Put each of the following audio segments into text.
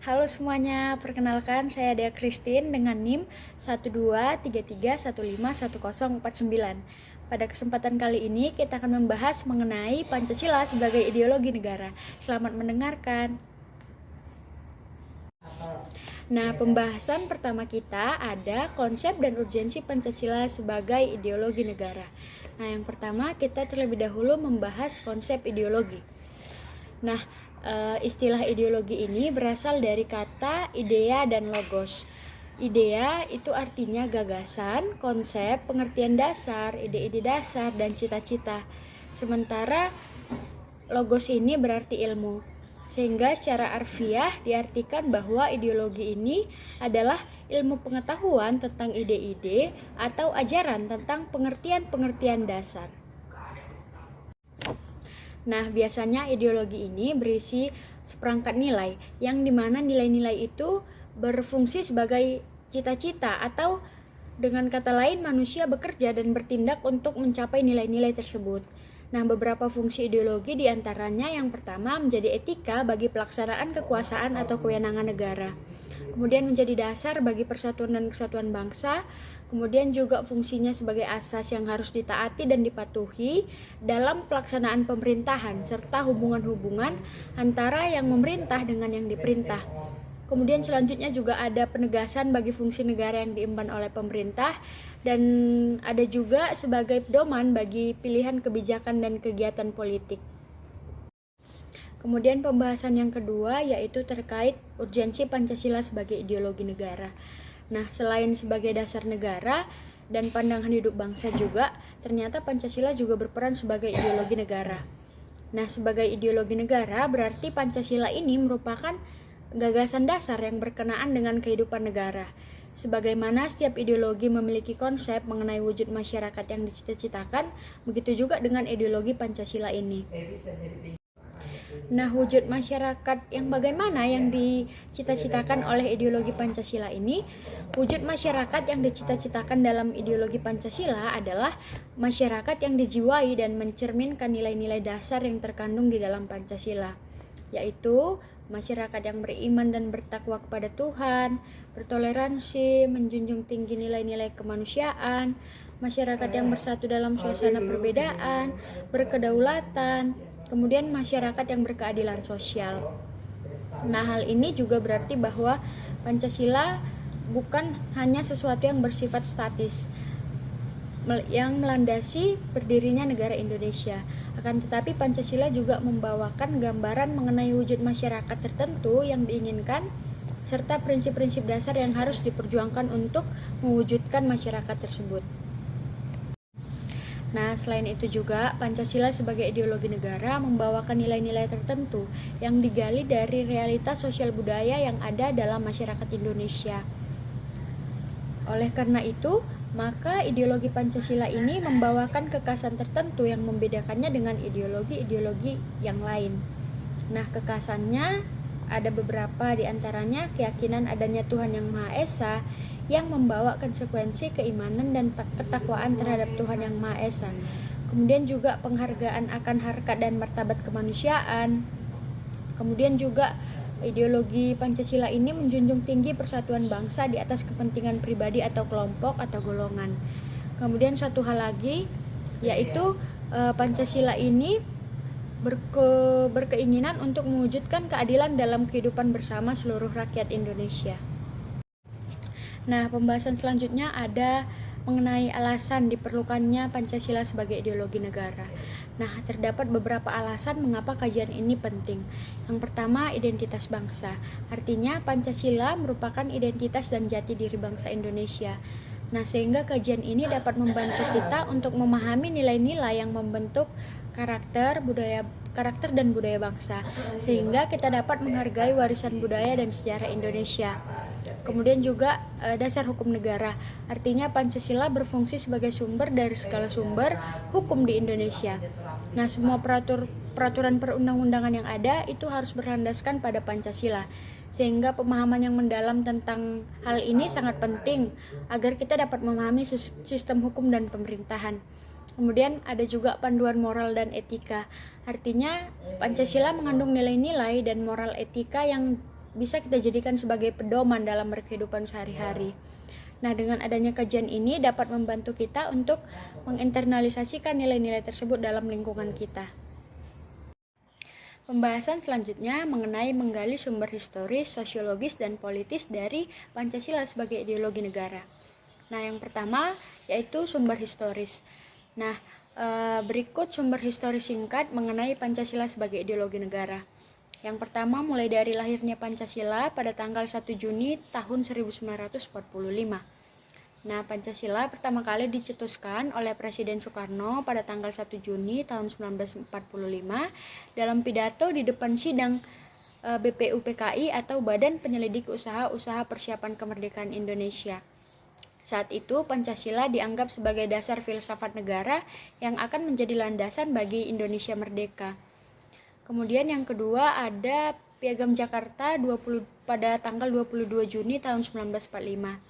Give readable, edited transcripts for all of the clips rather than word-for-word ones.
Halo semuanya, perkenalkan saya Dea Christine dengan NIM 12331510149. Pada kesempatan kali ini kita akan membahas mengenai Pancasila sebagai ideologi negara. Selamat mendengarkan. Nah, pembahasan pertama kita ada konsep dan urgensi Pancasila sebagai ideologi negara. Nah, yang pertama kita terlebih dahulu membahas konsep ideologi. Nah, istilah ideologi ini berasal dari kata idea dan logos. Idea itu artinya gagasan, konsep, pengertian dasar, ide-ide dasar, dan cita-cita. Sementara logos ini berarti ilmu. Sehingga secara harfiah diartikan bahwa ideologi ini adalah ilmu pengetahuan tentang ide-ide atau ajaran tentang pengertian-pengertian dasar. Nah, biasanya ideologi ini berisi seperangkat nilai, yang dimana nilai-nilai itu berfungsi sebagai cita-cita atau dengan kata lain manusia bekerja dan bertindak untuk mencapai nilai-nilai tersebut. Nah, beberapa fungsi ideologi diantaranya yang pertama menjadi etika bagi pelaksanaan kekuasaan atau kewenangan negara. Kemudian menjadi dasar bagi persatuan dan kesatuan bangsa. Kemudian juga fungsinya sebagai asas yang harus ditaati dan dipatuhi dalam pelaksanaan pemerintahan serta hubungan-hubungan antara yang memerintah dengan yang diperintah. Kemudian selanjutnya juga ada penegasan bagi fungsi negara yang diemban oleh pemerintah, dan ada juga sebagai pedoman bagi pilihan kebijakan dan kegiatan politik. Kemudian pembahasan yang kedua yaitu terkait urgensi Pancasila sebagai ideologi negara. Nah, selain sebagai dasar negara dan pandangan hidup bangsa juga, ternyata Pancasila juga berperan sebagai ideologi negara. Nah, sebagai ideologi negara berarti Pancasila ini merupakan gagasan dasar yang berkenaan dengan kehidupan negara. Sebagaimana setiap ideologi memiliki konsep mengenai wujud masyarakat yang dicita-citakan, begitu juga dengan ideologi Pancasila ini. Nah, wujud masyarakat yang bagaimana yang dicita-citakan oleh ideologi Pancasila ini? Wujud masyarakat yang dicita-citakan dalam ideologi Pancasila adalah masyarakat yang dijiwai dan mencerminkan nilai-nilai dasar yang terkandung di dalam Pancasila, yaitu masyarakat yang beriman dan bertakwa kepada Tuhan, bertoleransi, menjunjung tinggi nilai-nilai kemanusiaan, masyarakat yang bersatu dalam suasana perbedaan, berkedaulatan, kemudian masyarakat yang berkeadilan sosial. Nah, hal ini juga berarti bahwa Pancasila bukan hanya sesuatu yang bersifat statis yang melandasi berdirinya negara Indonesia. Akan tetapi Pancasila juga membawakan gambaran mengenai wujud masyarakat tertentu yang diinginkan serta prinsip-prinsip dasar yang harus diperjuangkan untuk mewujudkan masyarakat tersebut. Nah, selain itu juga Pancasila sebagai ideologi negara membawakan nilai-nilai tertentu yang digali dari realitas sosial budaya yang ada dalam masyarakat Indonesia. Oleh karena itu, maka ideologi Pancasila ini membawakan kekhasan tertentu yang membedakannya dengan ideologi-ideologi yang lain. Nah, kekhasannya ada beberapa, diantaranya keyakinan adanya Tuhan Yang Maha Esa yang membawa konsekuensi keimanan dan ketakwaan terhadap Tuhan Yang Maha Esa. Kemudian juga penghargaan akan harkat dan martabat kemanusiaan. Kemudian juga ideologi Pancasila ini menjunjung tinggi persatuan bangsa di atas kepentingan pribadi atau kelompok atau golongan. Kemudian satu hal lagi yaitu Pancasila ini berkeinginan untuk mewujudkan keadilan dalam kehidupan bersama seluruh rakyat Indonesia. Nah, pembahasan selanjutnya ada mengenai alasan diperlukannya Pancasila sebagai ideologi negara. Nah, terdapat beberapa alasan mengapa kajian ini penting. Yang pertama, identitas bangsa. Artinya Pancasila merupakan identitas dan jati diri bangsa Indonesia. Nah, sehingga kajian ini dapat membantu kita untuk memahami nilai-nilai yang membentuk karakter dan budaya bangsa, sehingga kita dapat menghargai warisan budaya dan sejarah Indonesia. Kemudian juga dasar hukum negara. Artinya Pancasila berfungsi sebagai sumber dari segala sumber hukum di Indonesia. Nah, semua peraturan perundang-undangan yang ada itu harus berlandaskan pada Pancasila. Sehingga pemahaman yang mendalam tentang hal ini sangat penting agar kita dapat memahami sistem hukum dan pemerintahan. Kemudian ada juga panduan moral dan etika. Artinya Pancasila mengandung nilai-nilai dan moral etika yang bisa kita jadikan sebagai pedoman dalam berkehidupan sehari-hari. Nah, dengan adanya kajian ini dapat membantu kita untuk menginternalisasikan nilai-nilai tersebut dalam lingkungan kita. Pembahasan selanjutnya mengenai menggali sumber historis, sosiologis, dan politis dari Pancasila sebagai ideologi negara. Nah, yang pertama yaitu sumber historis. Nah, berikut sumber historis singkat mengenai Pancasila sebagai ideologi negara. Yang pertama, mulai dari lahirnya Pancasila pada tanggal 1 Juni tahun 1945. Nah, Pancasila pertama kali dicetuskan oleh Presiden Soekarno pada tanggal 1 Juni tahun 1945 dalam pidato di depan sidang BPUPKI atau Badan Penyelidik Usaha Persiapan Kemerdekaan Indonesia. Saat itu, Pancasila dianggap sebagai dasar filsafat negara yang akan menjadi landasan bagi Indonesia merdeka. Kemudian yang kedua ada Piagam Jakarta pada tanggal 22 Juni tahun 1945.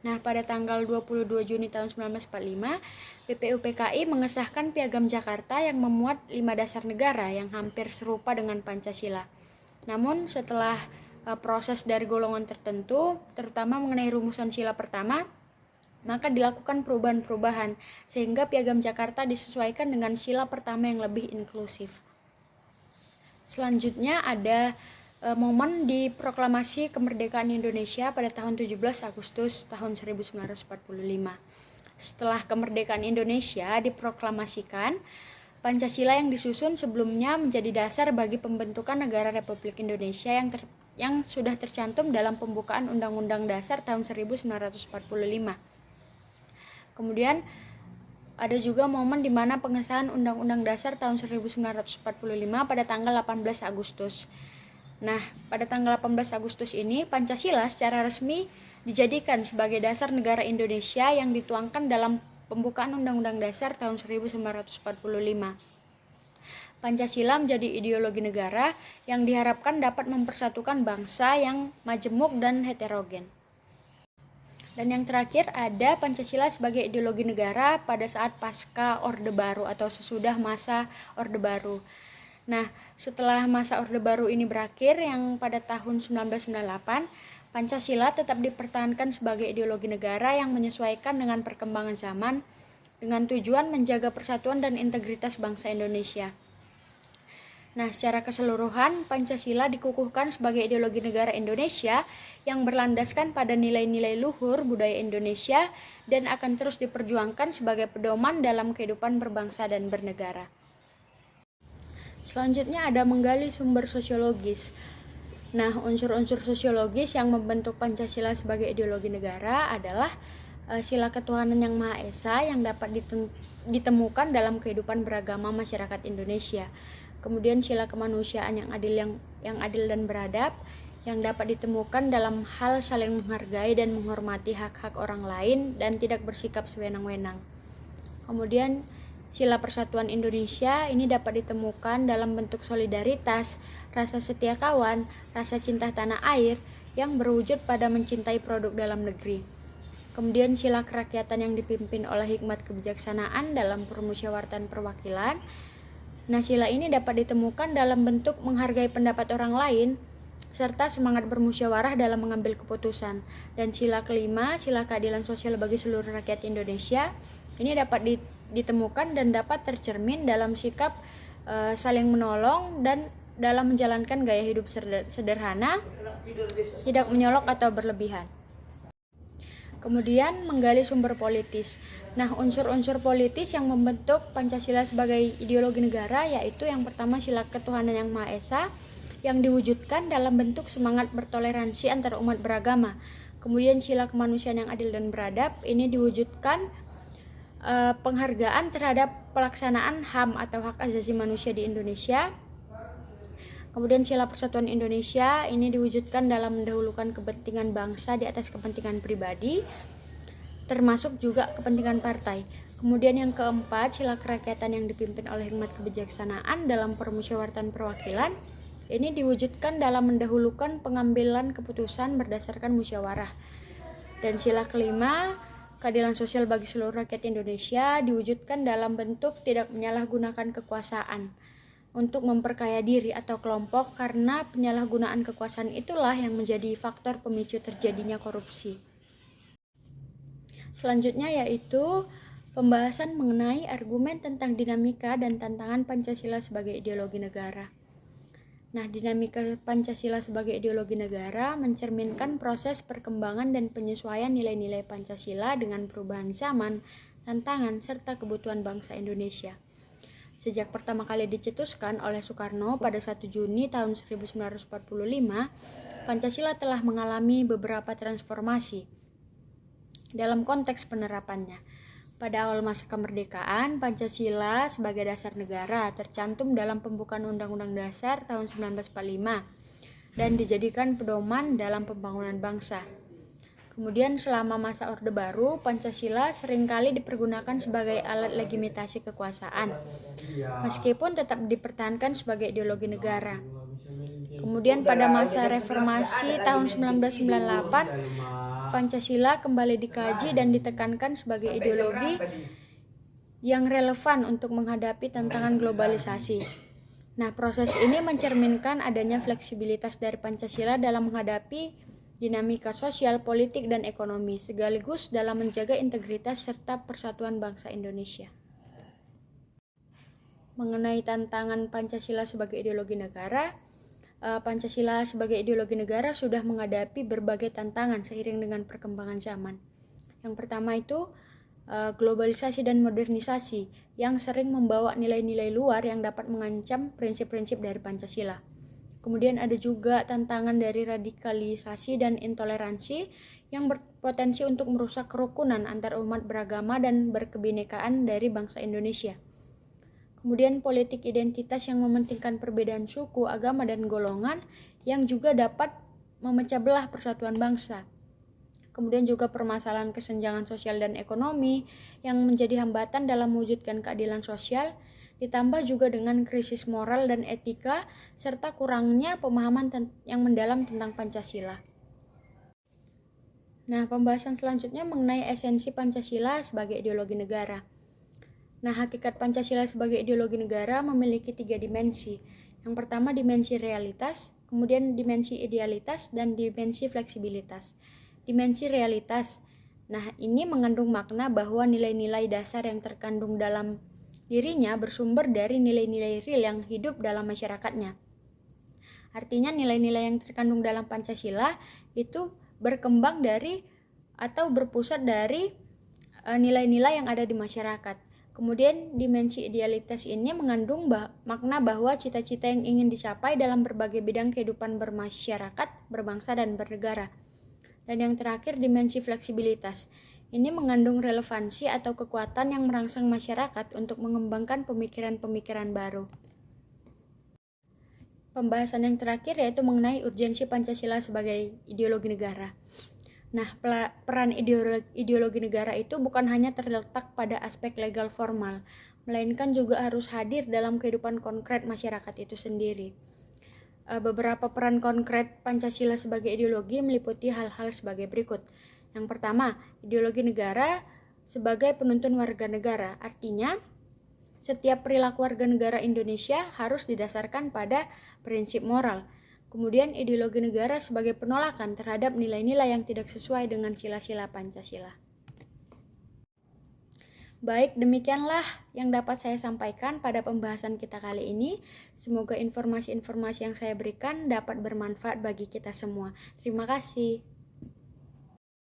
Nah, pada tanggal 22 Juni tahun 1945, BPUPKI mengesahkan Piagam Jakarta yang memuat 5 dasar negara yang hampir serupa dengan Pancasila. Namun, setelah proses dari golongan tertentu, terutama mengenai rumusan sila pertama, maka dilakukan perubahan-perubahan sehingga Piagam Jakarta disesuaikan dengan sila pertama yang lebih inklusif. Selanjutnya ada momen di Proklamasi Kemerdekaan Indonesia pada tahun 17 Agustus tahun 1945. Setelah kemerdekaan Indonesia diproklamasikan, Pancasila yang disusun sebelumnya menjadi dasar bagi pembentukan negara Republik Indonesia yang sudah tercantum dalam pembukaan Undang-Undang Dasar tahun 1945. Kemudian ada juga momen di mana pengesahan Undang-Undang Dasar tahun 1945 pada tanggal 18 Agustus. Nah, pada tanggal 18 Agustus ini, Pancasila secara resmi dijadikan sebagai dasar negara Indonesia yang dituangkan dalam pembukaan Undang-Undang Dasar tahun 1945. Pancasila menjadi ideologi negara yang diharapkan dapat mempersatukan bangsa yang majemuk dan heterogen. Dan yang terakhir ada Pancasila sebagai ideologi negara pada saat pasca Orde Baru atau sesudah masa Orde Baru. Nah, setelah masa Orde Baru ini berakhir yang pada tahun 1998, Pancasila tetap dipertahankan sebagai ideologi negara yang menyesuaikan dengan perkembangan zaman dengan tujuan menjaga persatuan dan integritas bangsa Indonesia. Nah, secara keseluruhan, Pancasila dikukuhkan sebagai ideologi negara Indonesia yang berlandaskan pada nilai-nilai luhur budaya Indonesia dan akan terus diperjuangkan sebagai pedoman dalam kehidupan berbangsa dan bernegara. Selanjutnya ada menggali sumber sosiologis. Nah, unsur-unsur sosiologis yang membentuk Pancasila sebagai ideologi negara adalah sila ketuhanan yang Maha Esa yang dapat ditemukan dalam kehidupan beragama masyarakat Indonesia. Kemudian sila kemanusiaan yang adil dan beradab yang dapat ditemukan dalam hal saling menghargai dan menghormati hak-hak orang lain dan tidak bersikap sewenang-wenang. Kemudian sila persatuan Indonesia ini dapat ditemukan dalam bentuk solidaritas, rasa setia kawan, rasa cinta tanah air yang berwujud pada mencintai produk dalam negeri. Kemudian sila kerakyatan yang dipimpin oleh hikmat kebijaksanaan dalam permusyawaratan perwakilan. Nah, sila ini dapat ditemukan dalam bentuk menghargai pendapat orang lain serta semangat bermusyawarah dalam mengambil keputusan. Dan sila kelima, sila keadilan sosial bagi seluruh rakyat Indonesia, ini dapat ditemukan dan dapat tercermin dalam sikap saling menolong dan dalam menjalankan gaya hidup sederhana, tidak menyolok atau berlebihan. Kemudian menggali sumber politis. Nah, unsur-unsur politis yang membentuk Pancasila sebagai ideologi negara yaitu yang pertama sila ketuhanan yang Maha Esa yang diwujudkan dalam bentuk semangat bertoleransi antar umat beragama. Kemudian sila kemanusiaan yang adil dan beradab ini diwujudkan penghargaan terhadap pelaksanaan HAM atau hak asasi manusia di Indonesia. Kemudian sila persatuan Indonesia ini diwujudkan dalam mendahulukan kepentingan bangsa di atas kepentingan pribadi, termasuk juga kepentingan partai. Kemudian yang keempat, sila kerakyatan yang dipimpin oleh hikmat kebijaksanaan dalam permusyawaratan perwakilan ini diwujudkan dalam mendahulukan pengambilan keputusan berdasarkan musyawarah. Dan sila kelima, keadilan sosial bagi seluruh rakyat Indonesia diwujudkan dalam bentuk tidak menyalahgunakan kekuasaan. untuk memperkaya diri atau kelompok, karena penyalahgunaan kekuasaan itulah yang menjadi faktor pemicu terjadinya korupsi. Selanjutnya yaitu pembahasan mengenai argumen tentang dinamika dan tantangan Pancasila sebagai ideologi negara. Nah, dinamika Pancasila sebagai ideologi negara mencerminkan proses perkembangan dan penyesuaian nilai-nilai Pancasila dengan perubahan zaman, tantangan, serta kebutuhan bangsa Indonesia. Sejak pertama kali dicetuskan oleh Soekarno pada 1 Juni tahun 1945, Pancasila telah mengalami beberapa transformasi dalam konteks penerapannya. Pada awal masa kemerdekaan, Pancasila sebagai dasar negara tercantum dalam pembukaan Undang-Undang Dasar tahun 1945 dan dijadikan pedoman dalam pembangunan bangsa. Kemudian selama masa Orde Baru, Pancasila seringkali dipergunakan sebagai alat legitimasi kekuasaan, meskipun tetap dipertahankan sebagai ideologi negara. Kemudian pada masa reformasi tahun 1998, Pancasila kembali dikaji dan ditekankan sebagai ideologi yang relevan untuk menghadapi tantangan globalisasi. Nah, proses ini mencerminkan adanya fleksibilitas dari Pancasila dalam menghadapi dinamika sosial, politik, dan ekonomi, sekaligus dalam menjaga integritas serta persatuan bangsa Indonesia. Mengenai tantangan Pancasila sebagai ideologi negara, Pancasila sebagai ideologi negara sudah menghadapi berbagai tantangan seiring dengan perkembangan zaman. Yang pertama itu globalisasi dan modernisasi yang sering membawa nilai-nilai luar yang dapat mengancam prinsip-prinsip dari Pancasila. Kemudian ada juga tantangan dari radikalisasi dan intoleransi yang berpotensi untuk merusak kerukunan antar umat beragama dan berkebinekaan dari bangsa Indonesia. Kemudian politik identitas yang mementingkan perbedaan suku, agama, dan golongan yang juga dapat memecah belah persatuan bangsa. Kemudian juga permasalahan kesenjangan sosial dan ekonomi yang menjadi hambatan dalam mewujudkan keadilan sosial, ditambah juga dengan krisis moral dan etika, serta kurangnya pemahaman yang mendalam tentang Pancasila. Nah, pembahasan selanjutnya mengenai esensi Pancasila sebagai ideologi negara. Nah, hakikat Pancasila sebagai ideologi negara memiliki 3 dimensi. Yang pertama dimensi realitas, kemudian dimensi idealitas, dan dimensi fleksibilitas. Dimensi realitas, nah ini mengandung makna bahwa nilai-nilai dasar yang terkandung dalam dirinya bersumber dari nilai-nilai real yang hidup dalam masyarakatnya. Artinya nilai-nilai yang terkandung dalam Pancasila itu berkembang dari atau berpusat dari nilai-nilai yang ada di masyarakat. Kemudian dimensi idealitas ini mengandung makna bahwa cita-cita yang ingin dicapai dalam berbagai bidang kehidupan bermasyarakat, berbangsa, dan bernegara. Dan yang terakhir dimensi fleksibilitas. Ini mengandung relevansi atau kekuatan yang merangsang masyarakat untuk mengembangkan pemikiran-pemikiran baru. Pembahasan yang terakhir yaitu mengenai urgensi Pancasila sebagai ideologi negara. Nah, peran ideologi negara itu bukan hanya terletak pada aspek legal formal, melainkan juga harus hadir dalam kehidupan konkret masyarakat itu sendiri. Beberapa peran konkret Pancasila sebagai ideologi meliputi hal-hal sebagai berikut. Yang pertama, ideologi negara sebagai penuntun warga negara. Artinya, setiap perilaku warga negara Indonesia harus didasarkan pada prinsip moral. Kemudian, ideologi negara sebagai penolakan terhadap nilai-nilai yang tidak sesuai dengan sila-sila Pancasila. Baik, demikianlah yang dapat saya sampaikan pada pembahasan kita kali ini. Semoga informasi-informasi yang saya berikan dapat bermanfaat bagi kita semua. Terima kasih.